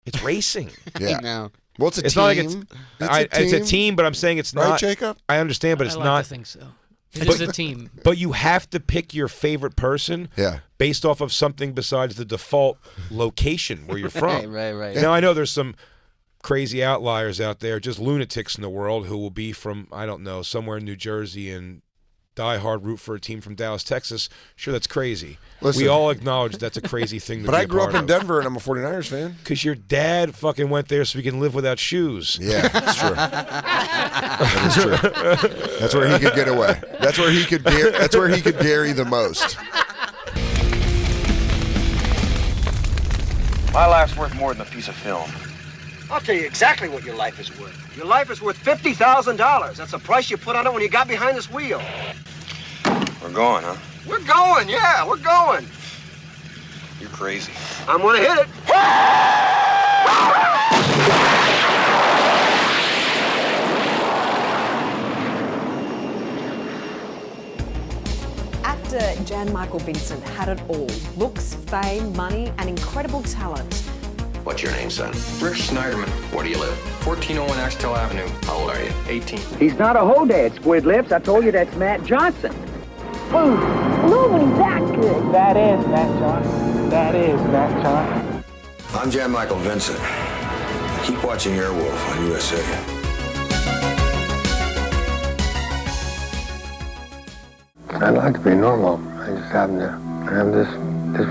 It's racing. Yeah. I know. Well, it's a It's team. not like it's a team, but I'm saying it's right, not. Jacob? I understand, but it's I like not. to think so. It is a team. But you have to pick your favorite person based off of something besides the default location where you're from. Right. Now, I know there's some crazy outliers out there, just lunatics in the world who will be from, I don't know, somewhere in New Jersey and die hard root for a team from Dallas, Texas. Sure, that's crazy. Listen, we all acknowledge that's a crazy thing to but be I a grew up part in of. Denver, and I'm a 49ers fan. Because your dad fucking went there so he can live without shoes. Yeah, that's true. That is true. That's where he could get away. That's where he could that's where he could dairy the most. My life's worth more than a piece of film. I'll tell you exactly what your life is worth. Your life is worth $50,000. That's the price you put on it when you got behind this wheel. We're going, huh? We're going, yeah, we're going. You're crazy. I'm gonna hit it. Actor Jan-Michael Vincent had it all. Looks, fame, money, and incredible talent. What's your name, son? Rick Schneiderman. Where do you live? 1401 Axtell Avenue. How old are you? 18. He's not a hodad, Squid Lips. I told you that's Matt Johnson. Nobody's that good. That is Matt Johnson. That is Matt Johnson. I'm Jan-Michael Vincent. Keep watching Airwolf on USA. I'd like to be normal. I just happen to have this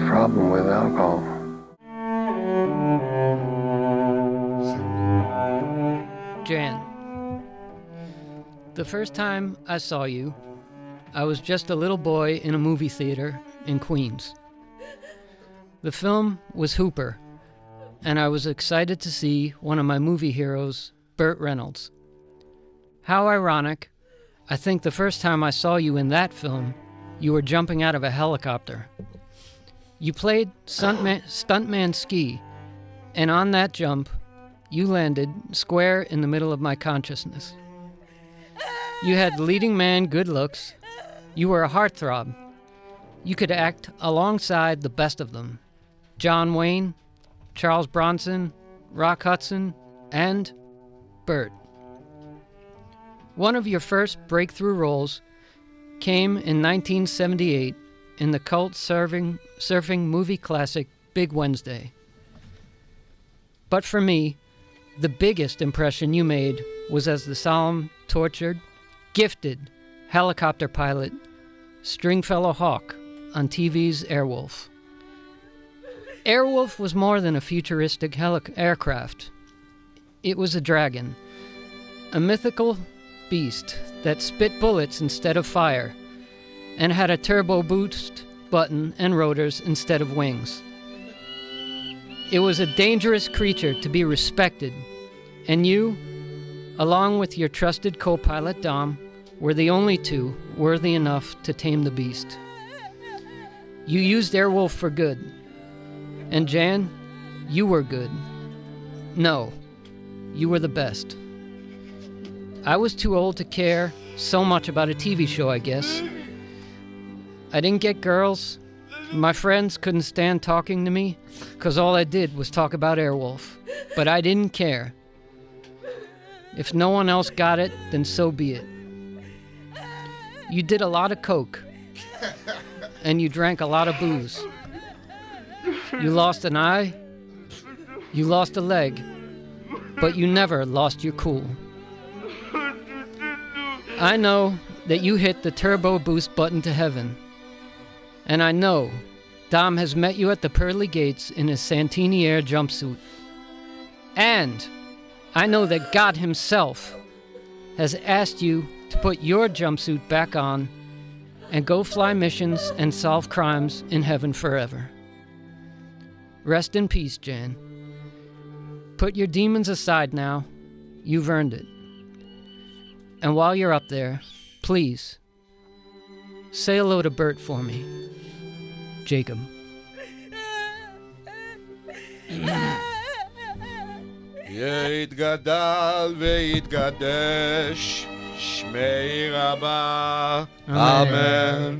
problem with alcohol. Jan, the first time I saw you, I was just a little boy in a movie theater in Queens. The film was Hooper, and I was excited to see one of my movie heroes, Burt Reynolds. How ironic, I think the first time I saw you in that film, you were jumping out of a helicopter. You played stuntman ski, and on that jump, you landed square in the middle of my consciousness. You had leading man good looks. You were a heartthrob. You could act alongside the best of them. John Wayne, Charles Bronson, Rock Hudson, and Burt. One of your first breakthrough roles came in 1978 in the cult surfing movie classic Big Wednesday. But for me, the biggest impression you made was as the solemn, tortured, gifted helicopter pilot Stringfellow Hawk on TV's Airwolf. Airwolf was more than a futuristic aircraft. It was a dragon, a mythical beast that spit bullets instead of fire and had a turbo boost button and rotors instead of wings. It was a dangerous creature to be respected, and you, along with your trusted co-pilot Dom, were the only two worthy enough to tame the beast. You used Airwolf for good, and Jan, you were good. No, you were the best. I was too old to care so much about a TV show, I guess. I didn't get girls. My friends couldn't stand talking to me, because all I did was talk about Airwolf. But I didn't care. If no one else got it, then so be it. You did a lot of coke, and you drank a lot of booze. You lost an eye, you lost a leg, but you never lost your cool. I know that you hit the turbo boost button to heaven. And I know Dom has met you at the pearly gates in his Santini Air jumpsuit. And I know that God himself has asked you to put your jumpsuit back on and go fly missions and solve crimes in heaven forever. Rest in peace, Jan. Put your demons aside now. You've earned it. And while you're up there, please, say hello to Burt for me. Jacob. יתגדל ויתקדש שמי רבה אמן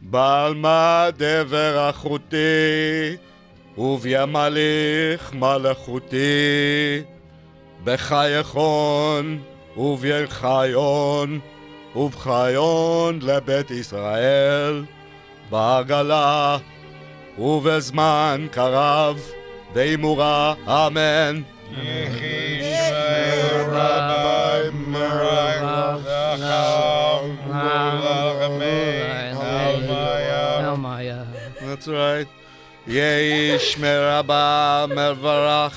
בעלמא דבר אחותי ובימליך מלאכותי, בחייכון ובחיון, ובחיון לבית ישראל, בעגלה ובזמן קרב, באמורה אמן. That's right. Yesh meraba mervarach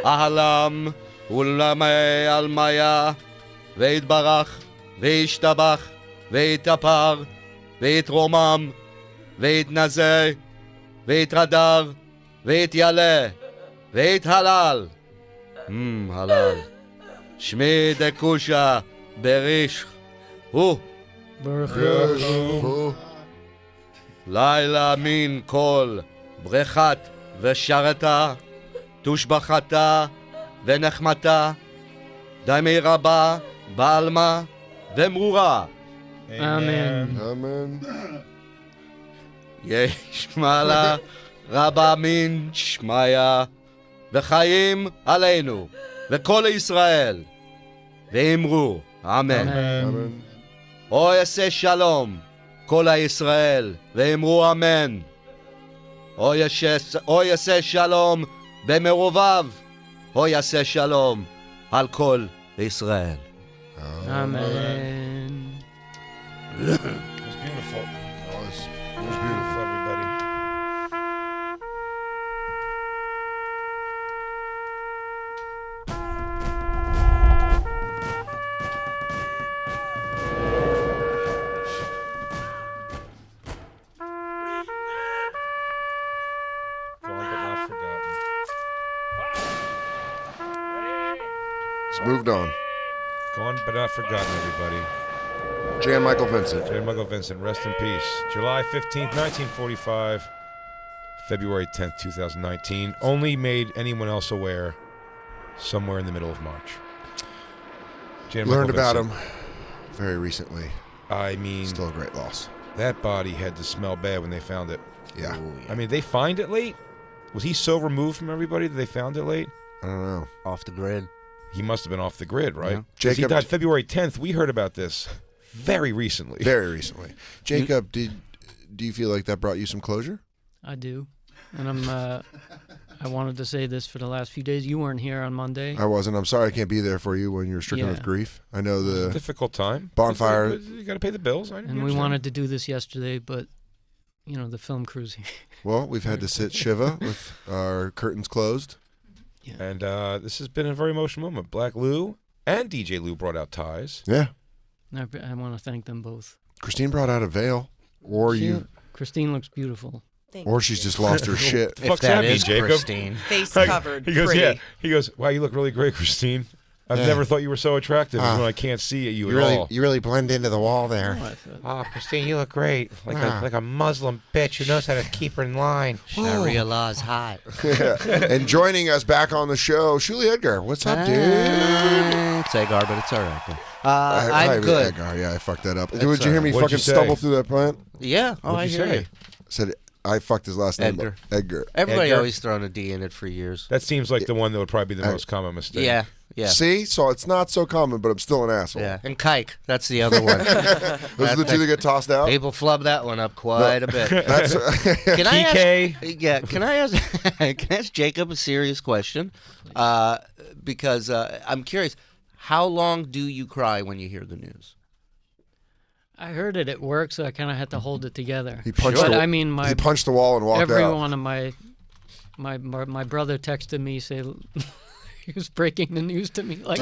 ahalam ulamei almaya veitbarach veishtabach veitapar veitromam veitnazeh veitradar veityale veithalal. Halal. Shmi dekusha berish hu. לילה מן כל ברכת ושרתה, תושבחתה ונחמתה, דמי רבה, בעלמה ומרורה. אמן. אמן. יש מעלה רבה מן שמיה, וחיים עלינו וכל ישראל, ואמרו אמן. אמן. או יעשה שלום כל הישראל, ואמרו אמן. או יעשה שלום במרוביו, או יעשה שלום על כל ישראל. Amen. It was beautiful. It was beautiful, everybody. It's moved on. Gone but not forgotten, everybody. Jan-Michael Vincent. Jan-Michael Vincent, rest in peace. July 15th, 1945, February 10th, 2019. Only made anyone else aware somewhere in the middle of March. Jan-Michael Learned about Vincent. him very recently. I mean, Still a great loss. that body had to smell bad when they found it. Yeah. I mean, they find it late? Was he so removed from everybody that they found it late? I don't know. Off the grid. He must have been off the grid, right? Yeah. 'Cause he Jacob- died February 10th. We heard about this very recently. Very recently. Jacob, do you feel like that brought you some closure? I do. And I wanted to say this for the last few days. You weren't here on Monday. I wasn't. I'm sorry I can't be there for you when you're stricken Yeah. with grief. I know the Difficult time. Bonfire. But you got to pay the bills. And we wanted to do this yesterday, but, you know, the film crew's here. Well, we've had to sit Shiva with our curtains closed. Yeah. And this has been a very emotional moment. Black Lou and DJ Lou brought out ties. Yeah. I want to thank them both. Christine brought out a veil. Or Christine looks beautiful. or she's just lost her shit. What the fuck's that mean, Jacob? Christine. Face Like, covered. He goes, pretty. yeah. He goes, wow, you look really great, Christine. I've never thought you were so attractive when I can't see you at all. You really blend into the wall there. Oh, Christine, you look great. Like a Muslim bitch who knows how to keep her in line. Sharia law is hot. Yeah. And joining us back on the show, Shuli Egar. What's up, dude? It's Egar, but it's all right. I'm good. Egar. Yeah, I fucked that up. That's Did you hear me What'd fucking you say? stumble through that plant? Yeah. Oh, What'd I you hear say? you. Said I fucked his last name. Edgar. Edgar. Everybody Edgar? always thrown a D in it for years. That seems like the one that would probably be the most common mistake. Yeah. Yeah. See? So it's not so common, but I'm still an asshole. Yeah. And Kike. That's the other one. Those are the two that get tossed out? People flub that one up quite a bit. That's Can I PK? Can I ask? Can I ask Jacob a serious question? Because I'm curious. How long do you cry when you hear the news? I heard it at work, so I kind of had to hold it together. He punched But the, I mean, he punched the wall and walked every out. one of my brother texted me, say he was breaking the news to me like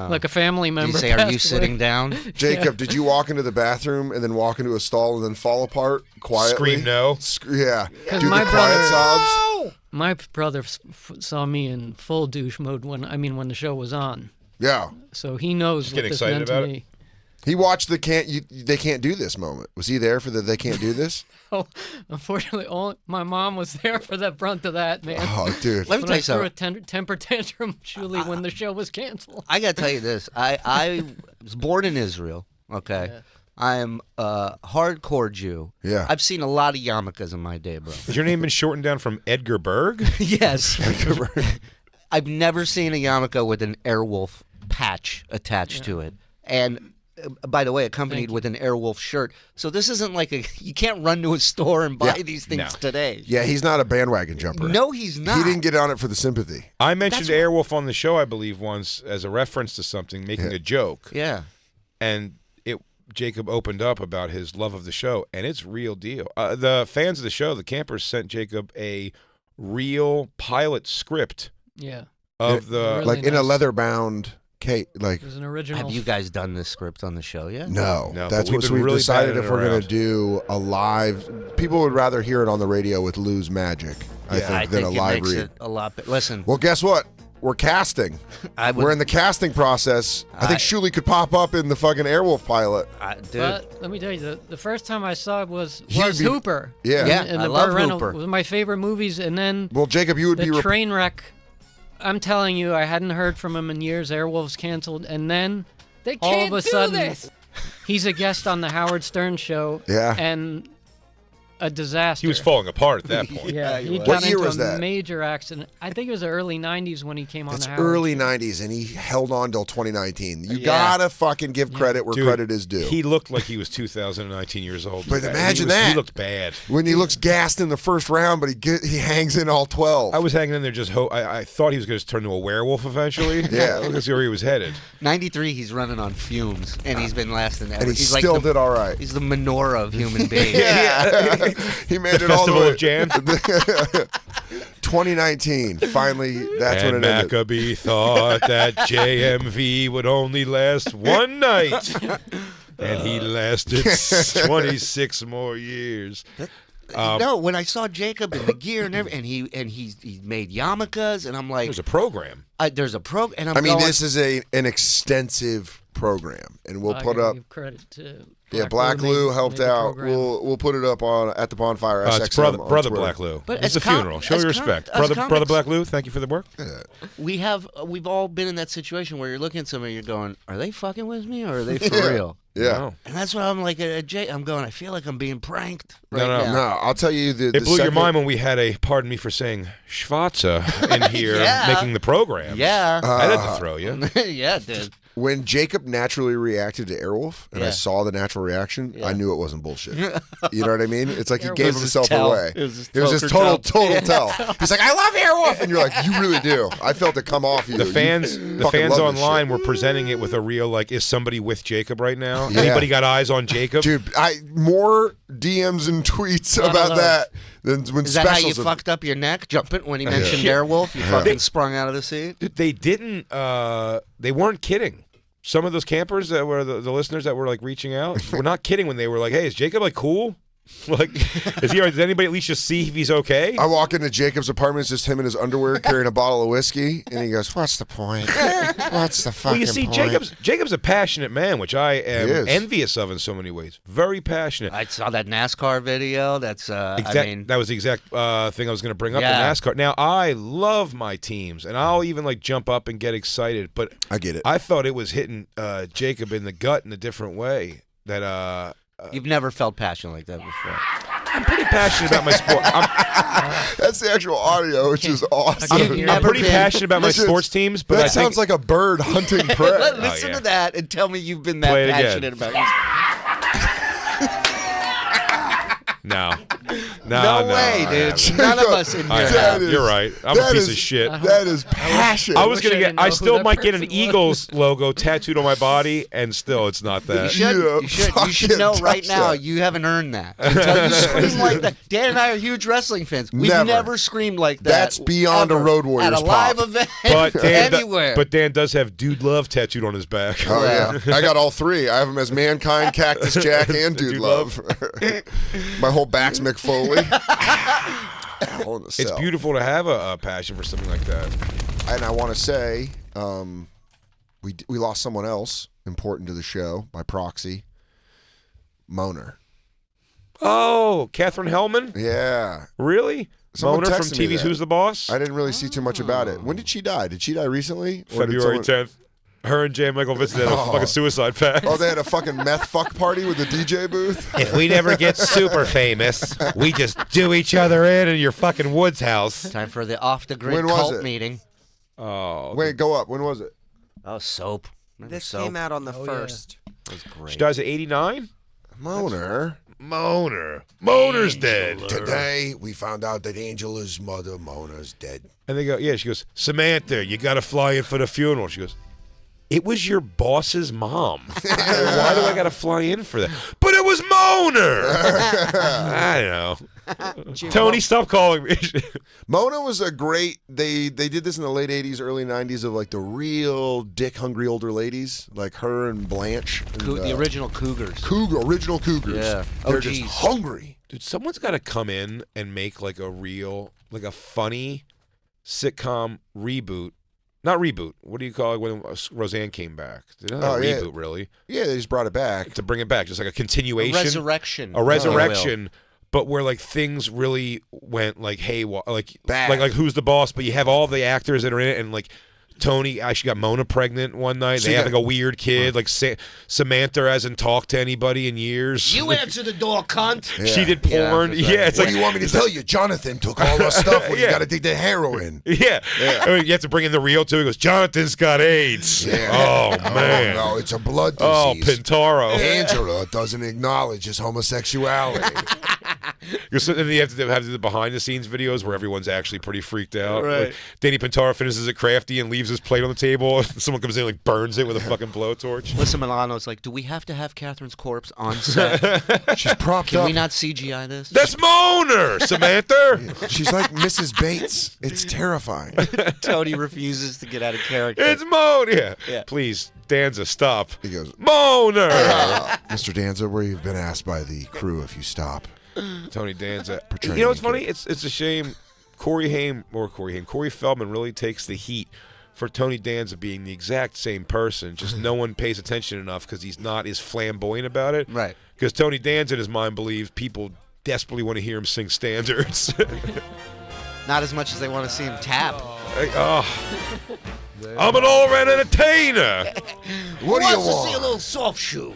like a family member. Did you say, "Are you passed sitting away." down?" Jacob, did you walk into the bathroom and then walk into a stall and then fall apart quietly? Scream no. Yeah. Do the my quiet brother- sobs? My brother saw me in full douche mode when the show was on. Yeah. So he knows Just what get this excited meant about to it? me. He watched the they can't do this moment. Was he there for the they can't do this? Oh, unfortunately, my mom was there for the brunt of that, man. Oh, dude. Let me When tell I you something. threw a temper tantrum, Shuli, when the show was canceled. I gotta tell you this. I was born in Israel, okay, I am a hardcore Jew. Yeah. I've seen a lot of yarmulkes in my day, bro. Has your name been shortened down from Edgar Berg? Yes. I've never seen a yarmulke with an Airwolf patch attached to it. And by the way, accompanied with an Airwolf shirt. So this isn't like you can't run to a store and buy these things today. Yeah, he's not a bandwagon jumper. No, he's not. He didn't get on it for the sympathy. I mentioned Airwolf on the show, I believe, once as a reference to something, making a joke. Yeah. And Jacob opened up about his love of the show, and it's real deal. The fans of the show, the campers, sent Jacob a real pilot script. Yeah. Of the really in a leather bound case. Like, it was an original. Have you guys done this script on the show yet? No. but That's what been we've really decided batting if it we're going around. to do a live. People would rather hear it on the radio with Lou's magic, I think, than a live it makes read. it a lot. Listen. Well, guess what? We're casting. We're in the casting process. I think Shuli could pop up in the fucking Airwolf pilot. But let me tell you, the first time I saw it was He would be- Hooper. Yeah. And I the love Burt Reynolds Hooper. was my favorite movies. And then Well, Jacob, you would the be train wreck. I'm telling you, I hadn't heard from him in years. Airwolf's canceled, and then They all can't of a do sudden, this. he's a guest on the Howard Stern show. Yeah. And a disaster. He was falling apart at that point. Yeah, he What got year into was a that? major accident. I think it was the early '90s when he came on That's the Howard. early 90s, and he held on till 2019. You Yeah. gotta fucking give credit where Dude, credit is due. He looked like he was 2019 years old. But imagine He that. looked bad. When he looks gassed in the first round, but he hangs in all 12. I was hanging in there just I thought he was going to turn into a werewolf eventually. Yeah. Let's see where he was headed. 93, he's running on fumes, and he's been lasting ever. And he he's still like did all right. He's the menorah of human beings. Yeah. He made The it all the Festival way. of Jan. 2019. Finally, that's and when it ended. Maccabee thought that JMV would only last one night. And he lasted 26 more years. No, when I saw Jacob and the gear and everything, and he made yarmulkes, and I'm like, There's a program. there's a program, and I'm I mean, going, this is an extensive program, and we'll I put gotta up. give credit to Black Lou helped made the out. program. We'll put it up at the Bonfire SXM. It's brother on brother Twitter. Black Lou. But It's a as com- funeral. Show as your com- respect. as Brother comics- Black Lou, thank you for the work. we've all been in that situation where you're looking at somebody, you're going, are they fucking with me or are they for real? Yeah. No. And that's why I'm like, I'm going, I feel like I'm being pranked. No, right no. now. No, I'll tell you the. It the blew your second- mind when we had a, pardon me for saying, Schwarza in here Yeah. making the program. Yeah. I had to throw you. Yeah, dude. When Jacob naturally reacted to Airwolf, and I Yeah. saw the natural reaction, Yeah. I knew it wasn't bullshit. You know what I mean? It's like he Airwolf gave was his himself tell. away. It was his his poker total tell. tell. He's like, I love Airwolf, and you're like, you really do. I felt it come off you. The You fans fucking love this online shit. were presenting it with a real, like, is somebody with Jacob right now? Yeah. Anybody got eyes on Jacob? Dude, more DMs and tweets about that than when Is that how you specials. fucked up your neck jumping when he mentioned Airwolf? You fucking sprung out of the seat? Dude, they didn't, they weren't kidding. Some of those campers that were the listeners that were like reaching out were not kidding when they were like, hey, is Jacob like cool? Like, does anybody at least just see if he's okay? I walk into Jacob's apartment, it's just him in his underwear carrying a bottle of whiskey, and he goes, "What's the point? What's the fucking Well, you see, point?" Jacob's a passionate man, which I He am is. envious of in so many ways. Very passionate. I saw that NASCAR video. That's, That was the exact thing I was going to bring up in Yeah. NASCAR. Now, I love my teams, and I'll even like jump up and get excited. But I get it. I thought it was hitting Jacob in the gut in a different way. That You've never felt passion like that before. I'm pretty passionate about my sport. That's the actual audio, which is awesome. I'm pretty passionate about my Listen, sports teams, but that I sounds think like a bird hunting prey. Listen yeah. to that and tell me you've been Play that it again. passionate about your no, No way, dude. None of us in here. That is- you're right. I'm a that piece is- of shit. That is passion. I was wish I gonna get. didn't know I who still that might get an person was. Eagles logo tattooed on my body, and still, it's not You that. should. Yeah, You should. You should fucking know right touch now. that. You haven't earned that until you scream like that. Dan and I are huge wrestling fans. We've Never. never screamed like that. That's beyond a ever. Road Warriors at a live pop. event But Dan, anywhere. but Dan does have "Dude Love" tattooed on his back. Oh yeah, I got all three. I have them as Mankind, Cactus Jack, and Dude Dude Love. My whole back's Mick Foley. Hell in the It's cell. beautiful to have a passion for something like that. And I want to say, we lost someone else important to the show by proxy. Moaner. Oh, Catherine Hellman? Yeah. Really? Someone Moaner from texted me TV's that. Who's the Boss? I didn't really see too much about it. When did she die? Did she die recently? Or did February someone- 10th. Her and Jan-Michael Vincent had a fucking suicide pact. Oh, they had a fucking meth fuck party with the DJ booth? If we never get super famous, we just do each other in your fucking Woods house. Time for the off-the-grid When was cult it? meeting. Oh. Wait, go up. When was it? Oh, Soap. Remember This Soap? came out on the 1st. That was great. She dies at 89? Moner's dead. Today, we found out that Angela's mother, Mona's dead. And they go, yeah, she goes, Samantha, you got to fly in for the funeral. She goes, it was your boss's mom. Why do I got to fly in for that? But it was Moner. I don't know. Tony, stop calling me. Mona was a great. They did this in the late '80s, early '90s of like the real dick hungry older ladies, like her and Blanche. And, The original Cougars. Original Cougars. Yeah. They're just hungry. Dude, someone's got to come in and make like a funny sitcom reboot. Not reboot. What do you call it when Roseanne came back? They're not a reboot, really. Yeah, they just brought it back. To bring it back, just like a continuation. A resurrection. A resurrection, but where like things really went like haywire. Like Who's the Boss? But you have all the actors that are in it, and like Tony actually got Mona pregnant one night. They have like a weird kid. Like Samantha hasn't talked to anybody in years. You answer the door, cunt. Yeah. She did porn. Yeah, it's what like, do you want me to tell you? Jonathan took all our stuff when you got to take the heroin. Yeah. I mean, you have to bring in the real too. He goes, Jonathan's got AIDS. Yeah. Oh, man. No, it's a blood disease. Oh, Pintaro. Angela doesn't acknowledge his homosexuality. So then you have to have the behind-the-scenes videos where everyone's actually pretty freaked out. Right. Like, Danny Pintaro finishes it crafty and leaves his plate on the table. Someone comes in and like burns it with a fucking blowtorch. Lisa Milano's like, do we have to have Catherine's corpse on set? She's propped Can up. we not CGI this? That's Moner, Samantha. She's like Mrs. Bates. It's terrifying. Tony refuses to get out of character. It's Moner. Yeah. Please, Danza, stop. He goes, Moner. Mr. Danza, where you've been asked by the crew if you stop. Tony Danza. Portraying You know what's you. funny? It's a shame Corey Feldman really takes the heat for Tony Danza being the exact same person. Just no one pays attention enough because he's not as flamboyant about it. Right. Because Tony Danza in his mind believes people desperately want to hear him sing standards. Not as much as they want to see him tap. I'm an all-around entertainer. What do you Wants to see a want? little soft shoe.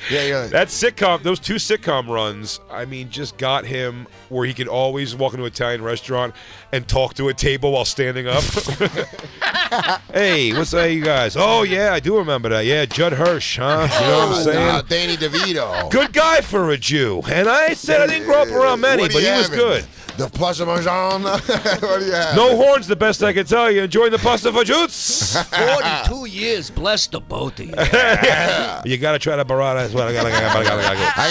Yeah. Those two sitcom runs, I mean, just got him where he could always walk into an Italian restaurant and talk to a table while standing up. Hey, what's that, you guys? Oh, yeah, I do remember that. Yeah, Judd Hirsch, huh? You know what I'm saying? Danny DeVito. Good guy for a Jew. And I said I didn't grow up around many, What do but you he was having? good. The Parmesan. What do you have? No horns, the best I can tell you. Enjoying the pasta fagioli. 42 years, bless the both of you. You got to try the burrata as well. I gotta go. I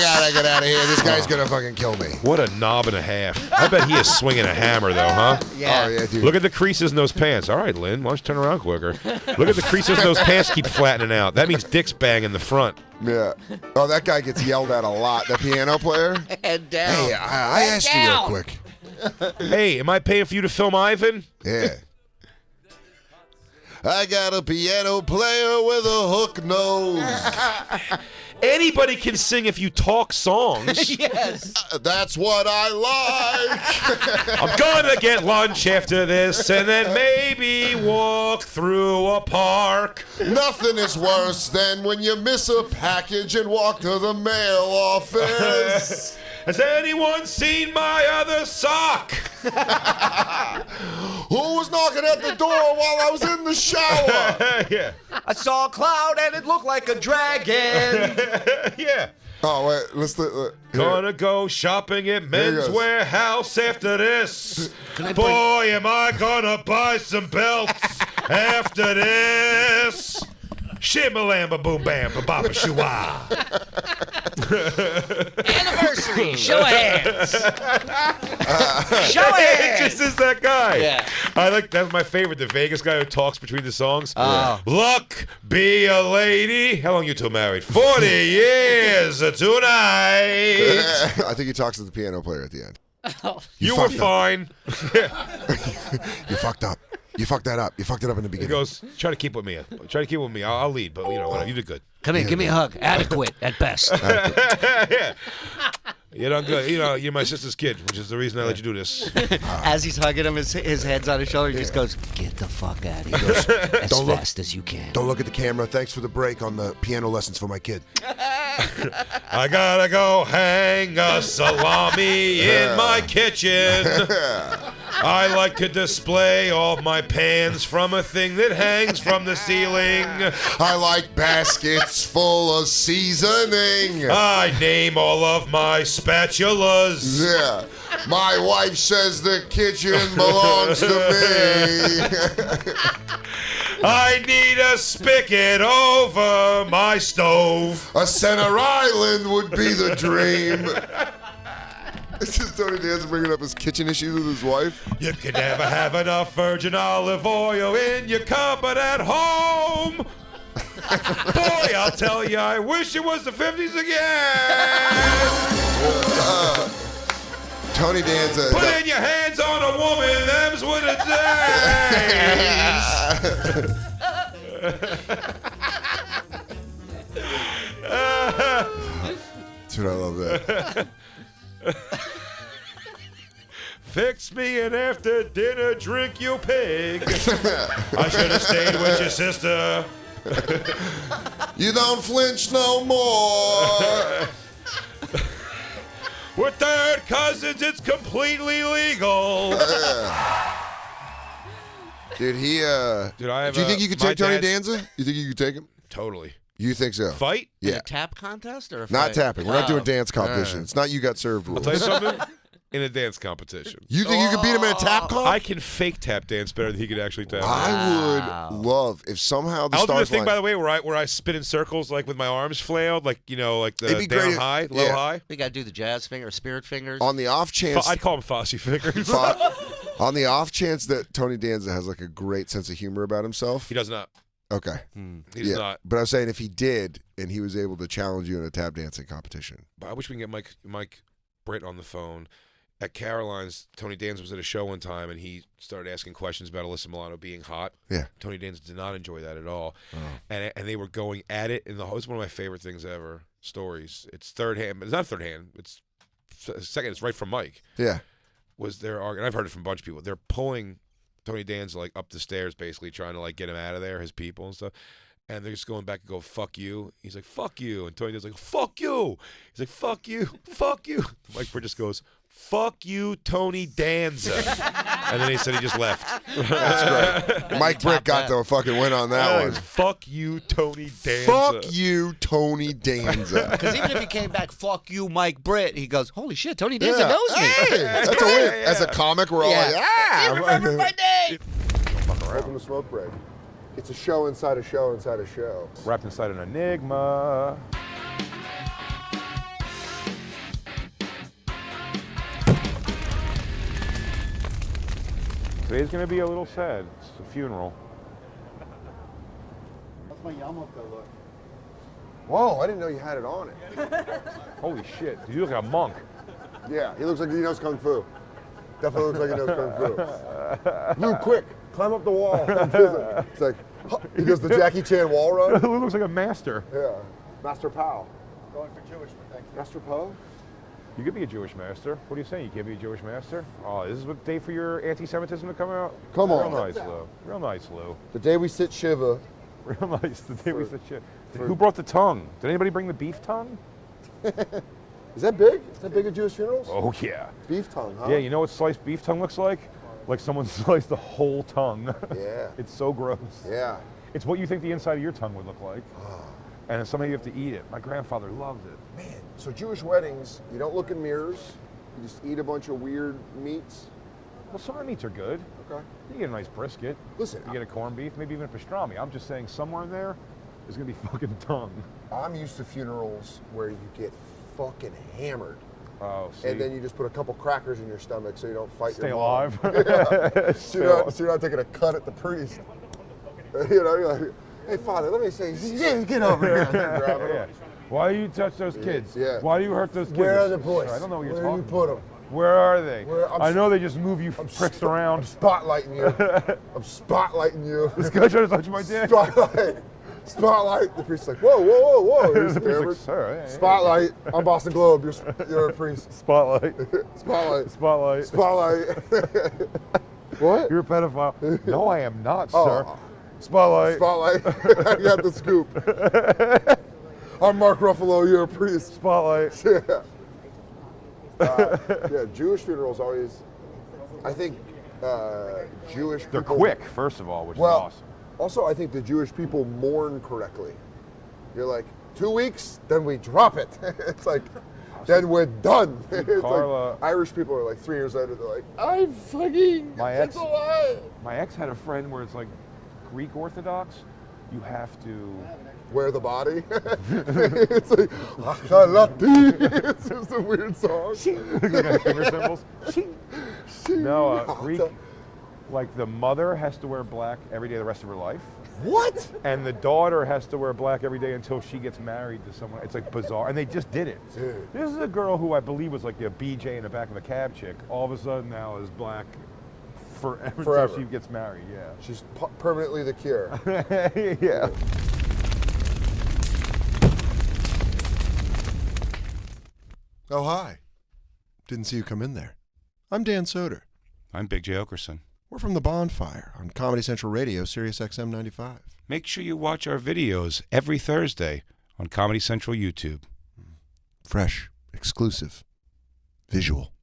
gotta get out of here. This guy's gonna fucking kill me. What a knob and a half. I bet he is swinging a hammer, though, huh? Yeah. Oh, yeah, dude. Look at the creases in those pants. All right, Lynn, why don't you turn around quicker? Look at the creases in those pants keep flattening out. That means Dick's bang in the front. Yeah. Oh, that guy gets yelled at a lot. The piano player. Head down. Hey, I asked you real quick. Hey, am I paying for you to film Ivan? Yeah. I got a piano player with a hook nose. Anybody can sing if you talk songs. Yes. That's what I like. I'm gonna get lunch after this and then maybe walk through a park. Nothing is worse than when you miss a package and walk to the mail office. Has anyone seen my other sock? Who was knocking at the door while I was in the shower? Yeah. I saw a cloud and it looked like a dragon. Yeah. Oh, wait. Let's here. Gonna go shopping at Men's goes. Warehouse after this. I Boy, am I gonna buy some belts after this. Shimmalamba boom bam ba baba shua. Anniversary. Show of hands. Show of It hands. just is that guy. Yeah. I like that's my favorite. The Vegas guy who talks between the songs. Oh. Luck be a lady. How long you two married? 40 years tonight. I think he talks to the piano player at the end. You were fucked up. fine. You fucked up. You fucked that up. You fucked it up in the He beginning. goes, try to keep with me. Try to keep with me. I'll lead, but you know, whatever. You did good. Come here, give me a hug. Adequate at best. Yeah. You done good. You know, you're my sister's kid, which is the reason I let you do this. As he's hugging him, his head's on his shoulder. He just goes, "Get the fuck out of here as fast as you can." Don't look at the camera. Thanks for the break on the piano lessons for my kid. I gotta go hang a salami in my kitchen. I like to display all my pans from a thing that hangs from the ceiling. I like baskets full of seasoning. I name all of my spatulas. Yeah. My wife says the kitchen belongs to me. I need a spigot over my stove. A center island would be the dream. This is Tony Danza bringing up his kitchen issues with his wife. You can never have enough virgin olive oil in your cupboard at home. Boy, I'll tell you, I wish it was the 50s again. Tony Danza. Put in your hands on a woman, them's what it That's what I love that. Fix me an after dinner drink, you pig. I should have stayed with your sister. You don't flinch no more. We're third cousins, it's completely legal. Dude, he Dude, I have, do you think you could take Tony Danza? You think you could take him? Totally. You think so? Fight? In Yeah. a tap contest or a Not fight? tapping. We're not doing Oh. dance competition. It's not you got served rules. I'll tell you something. In a dance competition. You think you could beat him in a tap comp? I can fake tap dance better than he could actually tap. I would love if somehow the I'll do stars the thing, line- by the way, where I spin in circles, like with my arms flailed, like like It'd the be down great if- high, low yeah. high. We got to do the jazz finger, spirit fingers. on the off chance. I'd call them Fosse fingers. On the off chance that Tony Danza has like a great sense of humor about himself. He does not. Okay. He does not. But I was saying if he did and he was able to challenge you in a tap dancing competition. But I wish we can get Mike Britt on the phone. At Caroline's, Tony Danza was at a show one time, and he started asking questions about Alyssa Milano being hot. Yeah. Tony Danza did not enjoy that at all. Oh. And they were going at it. It's one of my favorite things ever, stories. It's third hand, but it's not third hand. It's second. It's right from Mike. Yeah. Was their argument? I've heard it from a bunch of people. They're pulling Tony Danza like up the stairs, basically trying to like get him out of there, his people and stuff. And they're just going back and go, "Fuck you." He's like, "Fuck you," and Tony Danza's like, "Fuck you." He's like, "Fuck you, fuck you." Mike Britt just goes, "Fuck you, Tony Danza," and then he said he just left. That's great. Mike Britt got the fucking win on that one. Fuck you, Tony Danza. Fuck you, Tony Danza. Because even if he came back, "Fuck you, Mike Britt," he goes, "Holy shit, Tony Danza knows me." Hey, that's a win. As a comic, we're all like, He remembered my name. Welcome to Smoke Break. It's a show inside a show inside a show. Wrapped inside an enigma. Today's gonna be a little sad. It's a funeral. That's my yarmulke look. Whoa, I didn't know you had it on it. Holy shit, dude, you look like a monk. Yeah, he looks like he knows Kung Fu. Definitely looks like he knows Kung Fu. Lou, quick, climb up the wall. It's like, he does the Jackie Chan wall run. Lou looks like a master. Yeah, Master Pow. Going for Jewish, but thank you. Master Poe? You could be a Jewish master. What are you saying? You can't be a Jewish master? Oh, this is what day for your anti-Semitism to come out? Come on. Real nice, Lou. Real nice, Lou. The day we sit Shiva. Real nice. The day we sit shit. Who brought the tongue? Did anybody bring the beef tongue? Is that big? Is that big at Jewish funerals? Oh, yeah. Beef tongue, huh? Yeah, you know what sliced beef tongue looks like? Like someone sliced the whole tongue. Yeah. It's so gross. Yeah. It's what you think the inside of your tongue would look like. And somehow you have to eat it. My grandfather loved it. Man, so Jewish weddings, you don't look in mirrors. You just eat a bunch of weird meats. Well, some of the meats are good. Okay. You get a nice brisket. Listen, You get a corned beef, maybe even a pastrami. I'm just saying somewhere in there, there's going to be fucking tongue. I'm used to funerals where you get fucking hammered. Oh, see. And then you just put a couple crackers in your stomach so you don't fight Stay your mom. alive. Yeah. Stay so you're not taking a cut at the priest. You know, you're like, hey, Father, let me say, get over here. Grab him. Yeah. Why do you touch those kids? Yeah. Why do you hurt those kids? Where are the boys? I don't know what you're Where talking you put them? Where are they? I'm I know they just move you pricks around. I'm spotlighting you. I'm spotlighting you. This guy trying to touch my dick. Spotlight. Spotlight. The priest's like, whoa, whoa, whoa, whoa. Here's The the priest's camera. like, "Sir, hey, Spotlight. I'm Boston Globe. You're a priest. Spotlight. Spotlight. Spotlight. Spotlight. What? You're a pedophile. No, I am not, Oh. sir. Spotlight. Spotlight. I got the scoop. I'm Mark Ruffalo. You're a priest. Spotlight. Yeah, Jewish funerals always. I think Jewish They're people. quick, first of all, which is Well, awesome. also I think the Jewish people mourn correctly. You're like 2 weeks, then we drop it. It's like, then we're done. It's Carla- like Irish people are like 3 years later. They're like, I'm fucking. My it's alive. ex had a friend where it's like Greek Orthodox. You have to Wear the body. It's like, Achalati. It's just a weird song. finger symbols. No, Greek. Like the mother has to wear black every day the rest of her life. What? And the daughter has to wear black every day until she gets married to someone. It's like bizarre. And they just did it. Dude. This is a girl who I believe was like a BJ in the back of a cab chick. All of a sudden now is black forever. Until she gets married, yeah. She's permanently the cure. Yeah. Oh, hi. Didn't see you come in there. I'm Dan Soder. I'm Big J. Oakerson. We're from the Bonfire on Comedy Central Radio, Sirius XM 95. Make sure you watch our videos every Thursday on Comedy Central YouTube. Fresh, exclusive, visual.